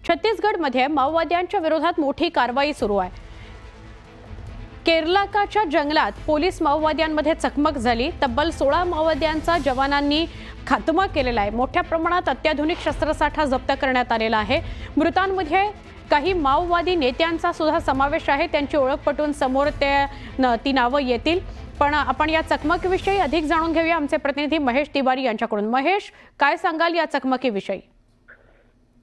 छत्तीसगडमध्ये माओवाद्यांच्या विरोधात मोठी कारवाई सुरू आहे। केरलाच्या जंगलात पोलीस माओवाद्यांमध्ये चकमक झाली। तब्बल 16 माओवाद्यांचा जवानांनी खात्मा केलेला आहे। मोठ्या प्रमाणात अत्याधुनिक शस्त्रसाठा जप्त करण्यात आलेला आहे। मृतांमध्ये काही माओवादी नेत्यांचा सुद्धा समावेश आहे। त्यांची ओळख पटवून समोर ती नावं येतील। पण आपण या चकमकीविषयी अधिक जाणून घेऊया आमचे प्रतिनिधी महेश तिवारी यांच्याकडून। महेश, काय सांगाल या चकमकीविषयी?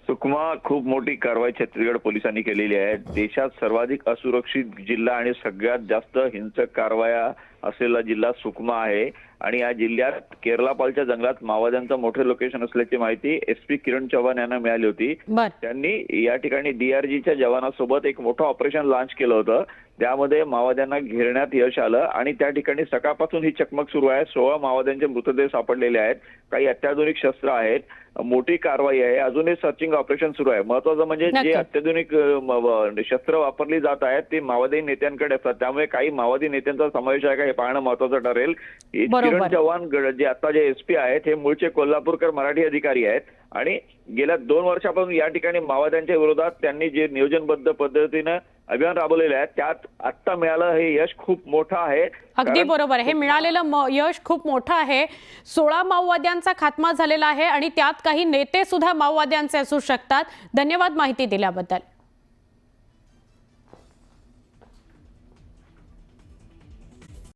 सुकमा खूप मोठी कारवाई छत्तीसगड पोलिसांनी केलेली आहे। देशात सर्वाधिक असुरक्षित जिल्हा आणि सगळ्यात जास्त हिंसक कारवाया असलेला जिल्हा सुकमा आहे आणि या जिल्ह्यात केरलापालच्या जंगलात माओवाद्यांचं मोठे लोकेशन असल्याची माहिती एसपी किरण चव्हाण यांना मिळाली होती। त्यांनी या ठिकाणी डीआरजीच्या जवानांसोबत एक मोठं ऑपरेशन लॉन्च केलं होतं। त्यामध्ये माओवाद्यांना घेरण्यात यश आलं आणि त्या ठिकाणी सकाळपासून ही चकमक सुरू आहे। 16 माओवाद्यांचे मृतदेह सापडलेले आहेत। काही अत्याधुनिक शस्त्र आहेत। मोठी कारवाई आहे। अजूनही सर्चिंग ऑपरेशन सुरू आहे। महत्त्वाचं म्हणजे जे अत्याधुनिक शस्त्र वापरली जात आहेत ते माओवादी नेत्यांकडे असतात। त्यामुळे काही माओवादी नेत्यांचा समावेश आहे का हे पाहणं महत्त्वाचं ठरेल। किरण चव्हाण जे आता जे एसपी आहेत हे मूळचे कोल्हापूरकर मराठी अधिकारी आहेत आणि गेल्या 2 वर्षापासून या ठिकाणी माओवाद्यांच्या विरोधात त्यांनी जे नियोजनबद्ध पद्धतीने अभियान राबवलेले आहे त्यात आता मिळालं हे यश खूप मोठं आहे। अगदी बरोबर, हे मिळालेलं यश खूप मोठं आहे। 16 माओवाद्यांचा खात्मा झालेला आहे आणि त्यात काही नेते सुद्धा माओवाद्यांचे असू शकतात। धन्यवाद माहिती दिल्याबद्दल।